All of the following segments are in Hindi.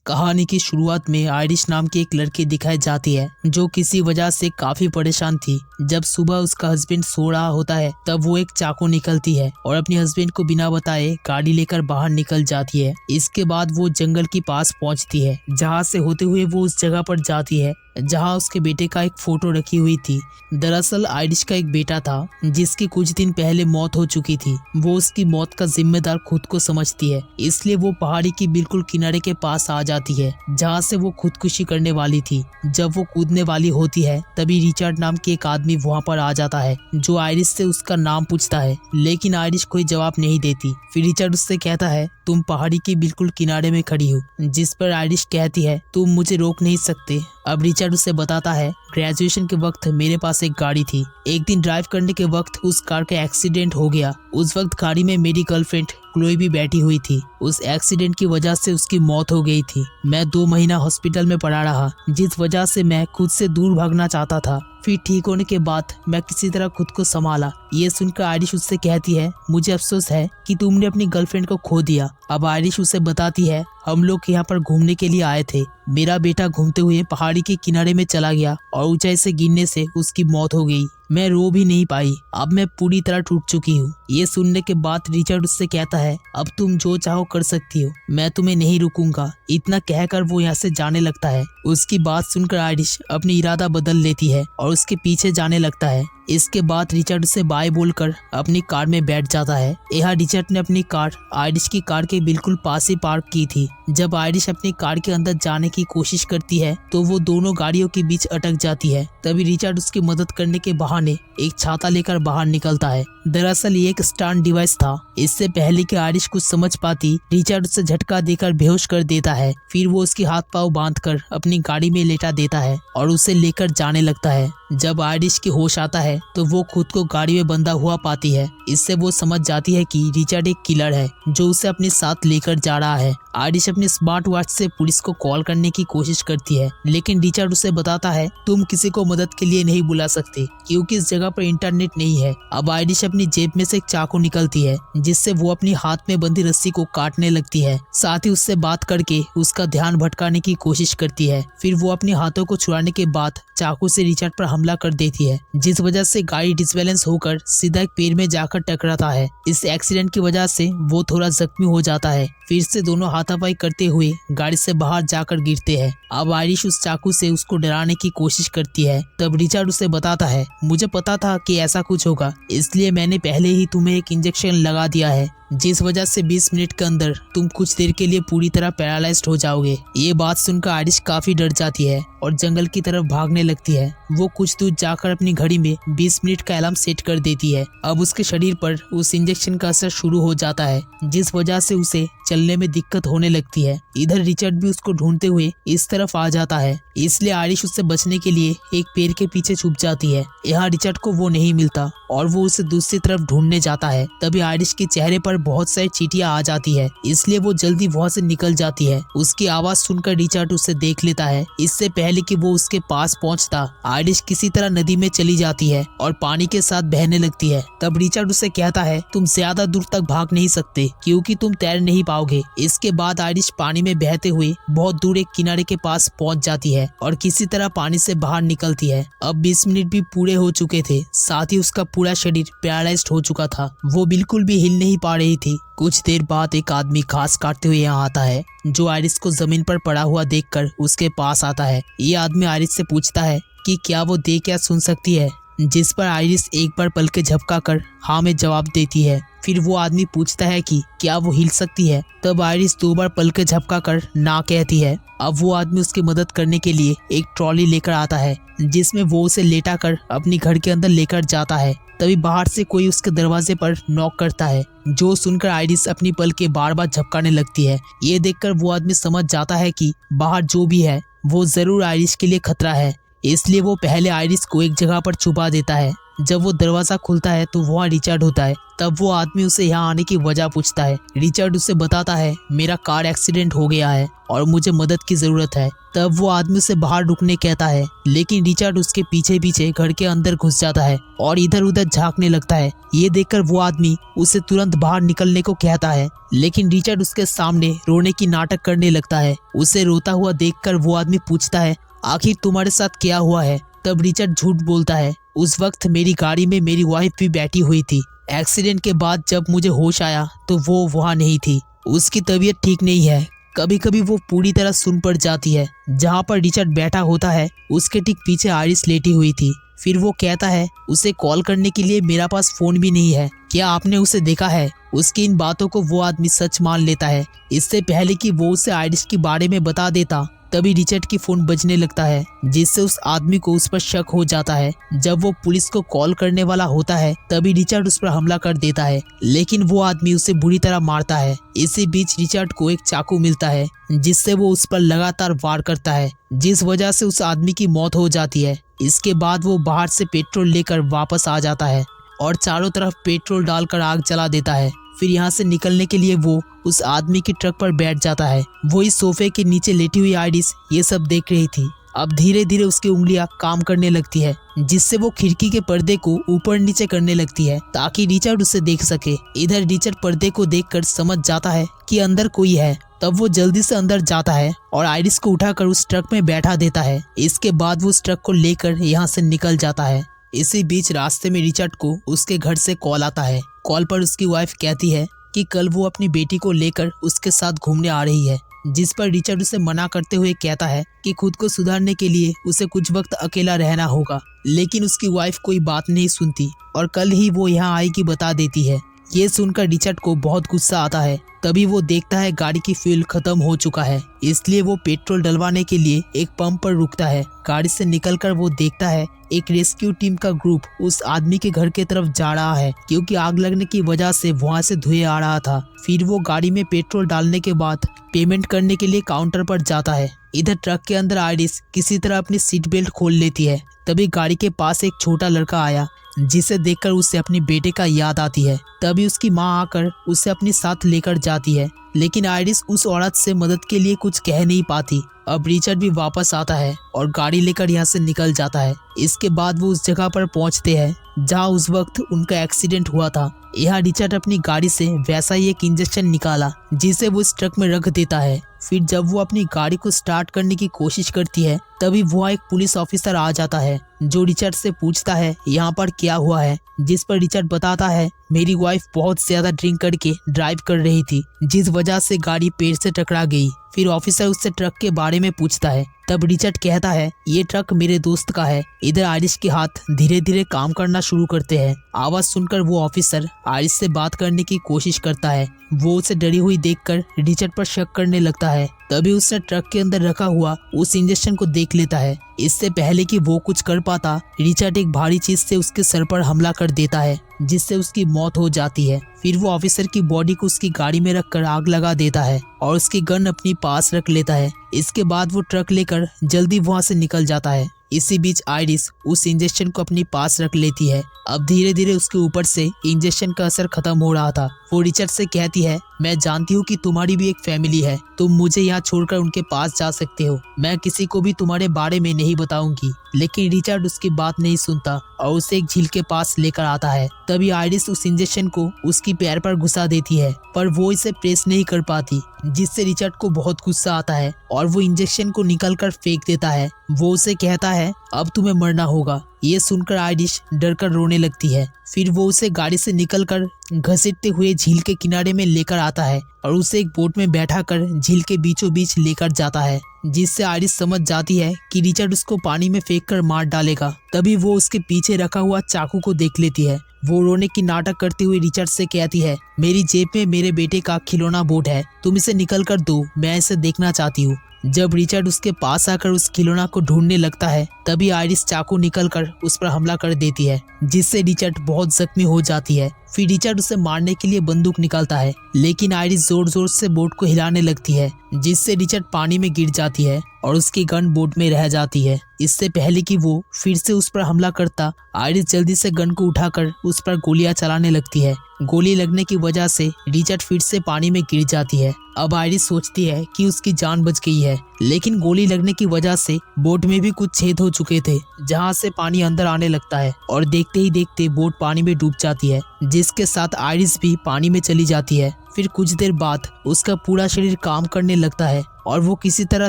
कहानी की शुरुआत में आयरिश नाम की एक लड़की दिखाई जाती है जो किसी वजह से काफी परेशान थी। जब सुबह उसका हस्बैंड सो रहा होता है तब वो एक चाकू निकलती है और अपने हस्बैंड को बिना बताए गाड़ी लेकर बाहर निकल जाती है। इसके बाद वो जंगल के पास पहुंचती है जहां से होते हुए वो उस जगह पर जाती है जहां उसके बेटे का एक फोटो रखी हुई थी। दरअसल आयरिश का एक बेटा था जिसकी कुछ दिन पहले मौत हो चुकी थी। वो उसकी मौत का जिम्मेदार खुद को समझती है, इसलिए वो पहाड़ी की बिल्कुल किनारे के पास आ जाती है जहां से वो खुदकुशी करने वाली थी। जब वो कूदने वाली होती है तभी रिचर्ड नाम के एक आदमी वहां पर आ जाता है जो आयरिश से उसका नाम पूछता है, लेकिन आयरिश कोई जवाब नहीं देती। फिर रिचर्ड उससे कहता है तुम पहाड़ी के बिल्कुल किनारे में खड़ी हो, जिस पर आयरिश कहती है तुम मुझे रोक नहीं सकते। अब रिचर्ड उसे बताता है ग्रेजुएशन के वक्त मेरे पास एक गाड़ी थी। एक दिन ड्राइव करने के वक्त उस कार का एक्सीडेंट हो गया। उस वक्त गाड़ी में मेरी गर्लफ्रेंड क्लोई भी बैठी हुई थी। उस एक्सीडेंट की वजह से उसकी मौत हो गई थी। मैं 2 महीना हॉस्पिटल में पड़ा रहा, जिस वजह से मैं खुद से दूर भागना चाहता था। फिर ठीक होने के बाद मैं किसी तरह खुद को संभाला। ये सुनकर आयरिश उससे कहती है मुझे अफसोस है कि तुमने अपनी गर्लफ्रेंड को खो दिया। अब आयरिश उसे बताती है हम लोग यहाँ पर घूमने के लिए आए थे। मेरा बेटा घूमते हुए पहाड़ी के किनारे में चला गया और ऊंचाई से गिरने से उसकी मौत हो गई। मैं रो भी नहीं पाई। अब मैं पूरी तरह टूट चुकी हूँ। ये सुनने के बाद रिचर्ड उससे कहता है अब तुम जो चाहो कर सकती हो, मैं तुम्हें नहीं रुकूंगा। इतना कहकर वो यहाँ से जाने लगता है। उसकी बात सुनकर आयरिश अपनी इरादा बदल लेती है और उसके पीछे जाने लगता है। इसके बाद रिचर्ड से बाय बोलकर अपनी कार में बैठ जाता है। यहाँ रिचर्ड ने अपनी कार आयरिश की कार के बिल्कुल पास ही पार्क की थी। जब आयरिश अपनी कार के अंदर जाने की कोशिश करती है तो वो दोनों गाड़ियों के बीच अटक जाती है। तभी रिचर्ड उसकी मदद करने के बहाने एक छाता लेकर बाहर निकलता है। दरअसल ये एक स्टंट डिवाइस था। इससे पहले कि आयरिश कुछ समझ पाती, रिचर्ड उसे झटका देकर बेहोश कर देता है। फिर वो उसके हाथ पांव बांधकर अपनी गाड़ी में लेटा देता है और उसे लेकर जाने लगता है। जब आयरिश की होश आता है तो वो खुद को गाड़ी में बंधा हुआ पाती है। इससे वो समझ जाती है कि रिचर्ड एक किलर है जो उसे अपने साथ लेकर जा रहा है। आयरिश अपने स्मार्ट वॉच से पुलिस को कॉल करने की कोशिश करती है, लेकिन रिचर्ड उसे बताता है तुम किसी को मदद के लिए नहीं बुला सकते क्योंकि इस जगह पर इंटरनेट नहीं है। अब आयरिश अपनी जेब में से एक चाकू निकलती है जिससे वो अपनी हाथ में बंधी रस्सी को काटने लगती है। साथ ही उससे बात करके उसका ध्यान भटकाने की कोशिश करती है। फिर वो अपने हाथों को छुड़ाने के बाद चाकू से रिचर्ड पर हमला कर देती है, जिस वजह से गाड़ी डिसबैलेंस होकर सीधा एक पेड़ में जाकर टकराता है। इस एक्सीडेंट की वजह से वो थोड़ा जख्मी हो जाता है। फिर से दोनों हाथापाई करते हुए गाड़ी से बाहर जाकर गिरते हैं। अब आयरिश उस चाकू से उसको डराने की कोशिश करती है। तब रिचर्ड उसे बताता है मुझे पता था कि ऐसा कुछ होगा, इसलिए मैंने पहले ही तुम्हें एक इंजेक्शन लगा दिया है, जिस वजह से 20 मिनट के अंदर तुम कुछ देर के लिए पूरी तरह पैरालाइज्ड हो जाओगे। ये बात सुनकर आयरिश काफी डर जाती है और जंगल की तरफ भागने लगती है। वो कुछ दूर जाकर अपनी घड़ी में 20 मिनट का अलार्म सेट कर देती है। अब उसके शरीर पर उस इंजेक्शन का असर शुरू हो जाता है, जिस वजह से उसे चलने में दिक्कत होने लगती है। इधर रिचर्ड भी उसको ढूंढते हुए इस तरफ आ जाता है, इसलिए आयरिश उससे बचने के लिए एक पेड़ के पीछे छुप जाती है। यहाँ रिचर्ड को वो नहीं मिलता और वो उसे दूसरी तरफ ढूंढने जाता है। तभी आयरिश के चेहरे पर बहुत सारी चींटियां आ जाती है, इसलिए वो जल्दी वहां से निकल जाती है। उसकी आवाज सुनकर रिचर्ड उसे देख लेता है। इससे पहले कि वो उसके पास पहुंचता, आयरिश किसी तरह नदी में चली जाती है और पानी के साथ बहने लगती है। तब रिचर्ड उसे कहता है तुम ज्यादा दूर तक भाग नहीं सकते क्योंकि तुम तैर नहीं पाओगे। इसके बाद आयरिश पानी में बहते हुए बहुत दूर एक किनारे के पास पहुंच जाती है और किसी तरह पानी से बाहर निकलती है। अब 20 मिनट भी पूरे हो चुके थे, साथ ही उसका पूरा शरीर पैरालाइज्ड हो चुका था। वो बिल्कुल भी हिल नहीं पा रही थी। कुछ देर बाद एक आदमी घास काटते हुए यहाँ आता है, जो आयरिश को जमीन पर पड़ा हुआ देखकर उसके पास आता है। ये आदमी आयरिश से पूछता है कि क्या वो देख क्या सुन सकती है, जिस पर आयरिश एक बार पलकें झपकाकर हाँ में जवाब देती है। फिर वो आदमी पूछता है कि क्या वो हिल सकती है। तब आयरिश 2 बार पलकें झपकाकर ना कहती है। अब वो आदमी उसकी मदद करने के लिए एक ट्रॉली लेकर आता है, जिसमें वो उसे लेटाकर अपनी घर के अंदर लेकर जाता है। तभी बाहर से कोई उसके दरवाजे पर नॉक करता है, जो सुनकर आयरिश अपनी पलकें बार बार झपकाने लगती है। ये देखकर वो आदमी समझ जाता है कि बाहर जो भी है वो जरूर आयरिश के लिए खतरा है, इसलिए वो पहले आयरिश को एक जगह पर छुपा देता है। जब वो दरवाजा खुलता है तो वहाँ रिचर्ड होता है। तब वो आदमी उसे यहाँ आने की वजह पूछता है। रिचर्ड उसे बताता है मेरा कार एक्सीडेंट हो गया है और मुझे मदद की जरूरत है। तब वो आदमी उसे बाहर रुकने कहता है, लेकिन रिचर्ड उसके पीछे पीछे घर के अंदर घुस जाता है और इधर उधर झांकने लगता है। ये देखकर वो आदमी उसे तुरंत बाहर निकलने को कहता है, लेकिन रिचर्ड उसके सामने रोने की नाटक करने लगता है। उसे रोता हुआ देखकर वो आदमी पूछता है, आखिर तुम्हारे साथ क्या हुआ है? तब रिचर्ड झूठ बोलता है, उस वक्त मेरी गाड़ी में मेरी वाइफ भी बैठी हुई थी। एक्सीडेंट के बाद जब मुझे होश आया तो वो वहाँ नहीं थी। उसकी तबीयत ठीक नहीं है। कभी कभी वो पूरी तरह सुन पड़ जाती है। जहाँ पर रिचर्ड बैठा होता है उसके ठीक पीछे आइरिस लेटी हुई थी। फिर वो कहता है, उसे कॉल करने के लिए मेरा पास फोन भी नहीं है, क्या आपने उसे देखा है? उसकी इन बातों को वो आदमी सच मान लेता है। इससे पहले कि वो उसे आइरिस के बारे में बता देता, तभी रिचर्ड की फोन बजने लगता है, जिससे उस आदमी को उस पर शक हो जाता है। जब वो पुलिस को कॉल करने वाला होता है तभी रिचर्ड उस पर हमला कर देता है, लेकिन वो आदमी उसे बुरी तरह मारता है। इसी बीच रिचर्ड को एक चाकू मिलता है, जिससे वो उस पर लगातार वार करता है, जिस वजह से उस आदमी की मौत हो जाती है। इसके बाद वो बाहर से पेट्रोल लेकर वापस आ जाता है और चारों तरफ पेट्रोल डालकर आग जला देता है। फिर यहाँ से निकलने के लिए वो उस आदमी की ट्रक पर बैठ जाता है। वो इस सोफे के नीचे लेटी हुई आइरिस ये सब देख रही थी। अब धीरे धीरे उसकी उंगलियां काम करने लगती है, जिससे वो खिड़की के पर्दे को ऊपर नीचे करने लगती है ताकि रिचर्ड उसे देख सके। इधर रिचर्ड पर्दे को देखकर समझ जाता है कि अंदर कोई है। तब वो जल्दी से अंदर जाता है और आइरिस को उठाकर उस ट्रक में बैठा देता है। इसके बाद वो उस ट्रक को लेकर यहाँ से निकल जाता है। इसी बीच रास्ते में रिचर्ड को उसके घर से कॉल आता है। कॉल पर उसकी वाइफ कहती है कि कल वो अपनी बेटी को लेकर उसके साथ घूमने आ रही है, जिस पर रिचर्ड उसे मना करते हुए कहता है कि खुद को सुधारने के लिए उसे कुछ वक्त अकेला रहना होगा। लेकिन उसकी वाइफ कोई बात नहीं सुनती और कल ही वो यहाँ आएगी बता देती है। ये सुनकर रिचर्ड को बहुत गुस्सा आता है। तभी वो देखता है गाड़ी की फ्यूल खत्म हो चुका है, इसलिए वो पेट्रोल डलवाने के लिए एक पंप पर रुकता है। गाड़ी से निकलकर वो देखता है एक रेस्क्यू टीम का ग्रुप उस आदमी के घर के तरफ जा रहा है, क्योंकि आग लगने की वजह से वहां से धुएं आ रहा था। फिर वो गाड़ी में पेट्रोल डालने के बाद पेमेंट करने के लिए काउंटर पर जाता है। इधर ट्रक के अंदर आइरिस किसी तरह अपनी सीट बेल्ट खोल लेती है। तभी गाड़ी के पास एक छोटा लड़का आया, जिसे देखकर उसे अपने बेटे का याद आती है। तभी उसकी माँ आकर उसे अपने साथ लेकर जाती है, लेकिन आइरिस उस औरत से मदद के लिए कुछ कह नहीं पाती। अब रिचर्ड भी वापस आता है और गाड़ी लेकर यहाँ से निकल जाता है। इसके बाद वो उस जगह पर पहुँचते हैं जहाँ उस वक्त उनका एक्सीडेंट हुआ था। यहाँ रिचर्ड अपनी गाड़ी से वैसा ही एक इंजेक्शन निकाला, जिसे वो इस ट्रक में रख देता है। फिर जब वो अपनी गाड़ी को स्टार्ट करने की कोशिश करती है तभी वहाँ एक पुलिस ऑफिसर आ जाता है, जो रिचर्ड से पूछता है यहाँ पर क्या हुआ है। जिस पर रिचर्ड बताता है, मेरी वाइफ बहुत ज्यादा ड्रिंक करके ड्राइव कर रही थी, जिस वजह से गाड़ी पेड़ से टकरा गई। फिर ऑफिसर उससे ट्रक के बारे में पूछता है। तब रिचर्ड कहता है, ये ट्रक मेरे दोस्त का है। इधर आइरिस के हाथ धीरे धीरे काम करना शुरू करते हैं। आवाज सुनकर वो ऑफिसर आइरिस से बात करने की कोशिश करता है। वो उसे डरी हुई देखकर रिचर्ड पर शक करने लगता है। तभी उसने ट्रक के अंदर रखा हुआ उस इंजेक्शन को देख लेता है। इससे पहले कि वो कुछ कर पाता, रिचर्ड एक भारी चीज से उसके सर पर हमला कर देता है, जिससे उसकी मौत हो जाती है। फिर वो ऑफिसर की बॉडी को उसकी गाड़ी में रखकर आग लगा देता है और उसकी गन अपनी पास रख लेता है। इसके बाद वो ट्रक लेकर जल्दी वहां से निकल जाता है। इसी बीच आइरिस उस इंजेक्शन को अपनी पास रख लेती है। अब धीरे धीरे उसके ऊपर से इंजेक्शन का असर खत्म हो रहा था। वो रिचर्ड से कहती है, मैं जानती हूँ कि तुम्हारी भी एक फैमिली है, तुम मुझे यहाँ छोड़कर उनके पास जा सकते हो, मैं किसी को भी तुम्हारे बारे में नहीं बताऊंगी। लेकिन रिचर्ड उसकी बात नहीं सुनता और उसे एक झील के पास लेकर आता है। तभी आइरिस उस इंजेक्शन को उसकी पैर पर घुसा देती है, पर वो इसे प्रेस नहीं कर पाती, जिससे रिचर्ड को बहुत गुस्सा आता है और वो इंजेक्शन को निकालकर फेंक देता है। वो उसे कहता है, अब तुम्हें मरना होगा। ये सुनकर आइरिस डरकर रोने लगती है। फिर वो उसे गाड़ी से निकलकर घसीटते हुए झील के किनारे में लेकर आता है और उसे एक बोट में बैठाकर झील के बीचों बीच लेकर जाता है, जिससे आइरिस समझ जाती है कि रिचर्ड उसको पानी में फेंककर मार डालेगा। तभी वो उसके पीछे रखा हुआ चाकू को देख लेती है। वो रोने की नाटक करते हुए रिचर्ड से कहती है, मेरी जेब में मेरे बेटे का खिलौना बोट है, तुम इसे निकल कर दो, मैं इसे देखना चाहती हूँ। जब रिचर्ड उसके पास आकर उस खिलौना को ढूंढने लगता है तभी आयरिस चाकू निकलकर उस पर हमला कर देती है, जिससे रिचर्ड बहुत जख्मी हो जाती है। फिर रिचर्ड उसे मारने के लिए बंदूक निकालता है, लेकिन आयरिस जोर जोर से बोट को हिलाने लगती है, जिससे रिचर्ड पानी में गिर जाती है और उसकी गन बोट में रह जाती है। इससे पहले कि वो फिर से उस पर हमला करता, आयरिस जल्दी से गन को उठाकर उस पर गोलियां चलाने लगती है। गोली लगने की वजह से रिचर्ड फिर से पानी में गिर जाती है। अब आयरिस सोचती है कि उसकी जान बच गई है, लेकिन गोली लगने की वजह से बोट में भी कुछ छेद हो चुके थे, जहां से पानी अंदर आने लगता है और देखते ही देखते बोट पानी में डूब जाती है, जिसके साथ आयरिस भी पानी में चली जाती है। फिर कुछ देर बाद उसका पूरा शरीर काम करने लगता है और वो किसी तरह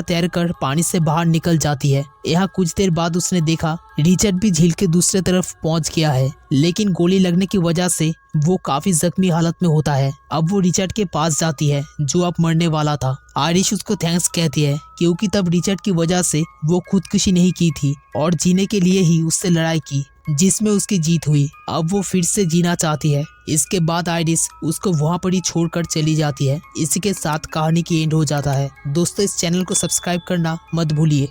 तैरकर पानी से बाहर निकल जाती है। यहाँ कुछ देर बाद उसने देखा रिचर्ड भी झील के दूसरे तरफ पहुंच गया है, लेकिन गोली लगने की वजह से वो काफी जख्मी हालत में होता है। अब वो रिचर्ड के पास जाती है जो अब मरने वाला था। आयरिस उसको थैंक्स कहती है, क्योंकि तब रिचर्ड की वजह से वो खुदकुशी नहीं की थी और जीने के लिए ही उससे लड़ाई की, जिसमें उसकी जीत हुई। अब वो फिर से जीना चाहती है। इसके बाद आयरिस उसको वहां पर ही छोड़कर चली जाती है। इसी के साथ कहानी की एंड हो जाता है। दोस्तों, इस चैनल को सब्सक्राइब करना मत भूलिए।